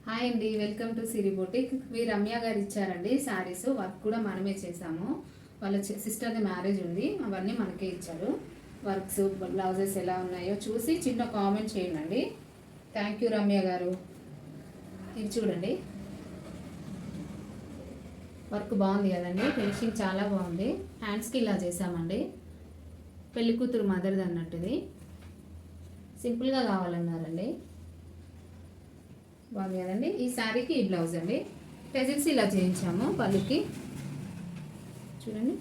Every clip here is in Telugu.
హాయ్ అండి, welcome to Siri boutique. Ramya గారు ఇచ్చారండి శారీస్. వర్క్ కూడా మనమే చేసాము. వాళ్ళ సిస్టర్ది మ్యారేజ్ ఉంది, అవన్నీ మనకే ఇచ్చారు. వర్క్స్ బ్లౌజెస్ ఎలా ఉన్నాయో చూసి చిన్న కామెంట్ చేయండి. థ్యాంక్ యూ రమ్య గారు. ఇది చూడండి, వర్క్ బాగుంది కదండి. ఫినిషింగ్ చాలా బాగుంది. హ్యాండ్స్కి ఇలా చేసామండి. పెళ్లి కూతురు మదర్ది అన్నట్టుది. సింపుల్గా కావాలన్నారండి. బాగుంది కదండి. ఈ శారీకి ఈ బ్లౌజ్ అండి. టెజిల్స్ ఇలా చేయించాము పళ్ళుకి. చూడండి,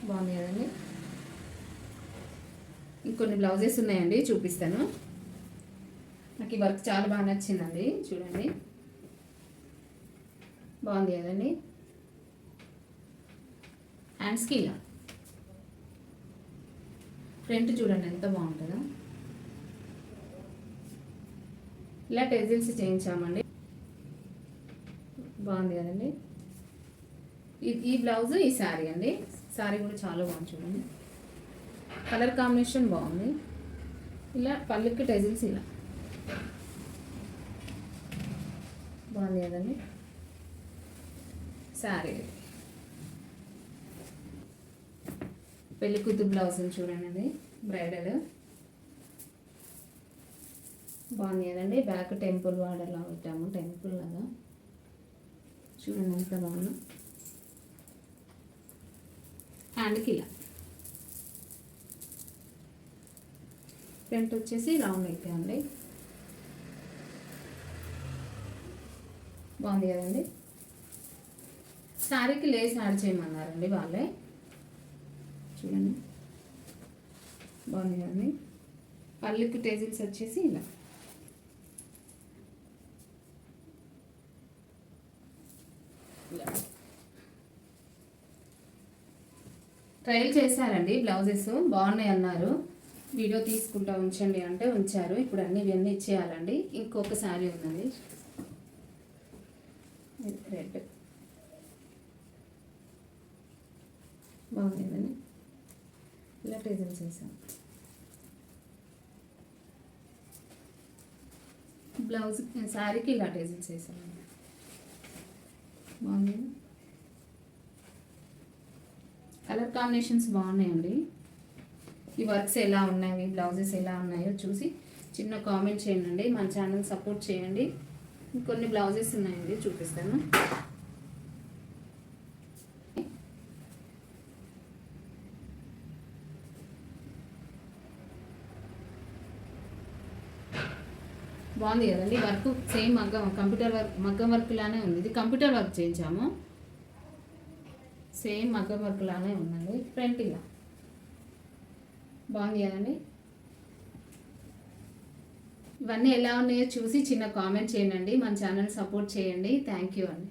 బాగుంది కదండి. ఇంకొన్ని బ్లౌజెస్ ఉన్నాయండి, చూపిస్తాను. నాకు ఈ వర్క్ చాలా బాగా నచ్చిందండి. చూడండి, బాగుంది కదండి. హ్యాండ్స్కి ఇలా ఫ్రంట్ చూడండి ఎంత బాగుంటుందో. ఇలా టెజిల్స్ చేయించామండి. బాగుంది కదండి. ఈ బ్లౌజ్, ఈ శారీ అండి. శారీ కూడా చాలా బాగుంది చూడండి. కలర్ కాంబినేషన్ బాగుంది. ఇలా పళ్ళుకి టెజిల్స్ ఇలా బాగుంది కదండి. శారీ పెళ్లి కూతురు బ్లౌజ్ చూడండి, బ్రైడల్. బాగుంది కదండి. బ్యాక్ టెంపుల్ వాడర్లా పెట్టాము, టెంపుల్ లాగా. చూడండి ఎంత బాగుంది. హ్యాండ్కి ఇలా ఫ్రంట్ వచ్చేసి రౌండ్ అయిపోయింది. బాగుంది కదండి. శారీకి లేస్ యాడ్ చేయమన్నారండి వాళ్ళే. చూడండి, బాగుంది కదండి. పళ్ళుకి టేజిల్స్ వచ్చేసి ఇలా ట్రయల్ చేశారండి. బ్లౌజెస్ బాగున్నాయి అన్నారు. వీడియో తీసుకుంటా ఉంచండి అంటే ఉంచారు. ఇప్పుడు ఇవన్నీ ఇచ్చేయాలండి. ఇంకొక శారీ ఉన్నది, రెడ్. బాగుంది కదండి. ఇలా టేజిల్స్ వేసాం. బ్లౌజ్ శారీకి ఇలా టేజిల్స్ వేసాం. బాగుంది. కలర్ కాంబినేషన్స్ బాగున్నాయండి. ఈ వర్క్స్ ఎలా ఉన్నాయి, బ్లౌజెస్ ఎలా ఉన్నాయో చూసి చిన్న కామెంట్ చేయండి. మన ఛానల్ సపోర్ట్ చేయండి. ఇంకొన్ని బ్లౌజెస్ ఉన్నాయండి, చూపిస్తాను. బాగుంది కదండి. వర్క్ సేమ్ కంప్యూటర్ వర్క్, మగ్గం వర్క్ లానే ఉంది. ఇది కంప్యూటర్ వర్క్ చేయించాము. సేమ్ మగ్గం వర్క్ లానే ఉందండి. ఫ్రంట్ ఇలా బాగుంది కదండి. ఇవన్నీ ఎలా ఉన్నాయో చూసి చిన్న కామెంట్ చేయండి. మన ఛానల్ సపోర్ట్ చేయండి. థ్యాంక్ యూ అండి.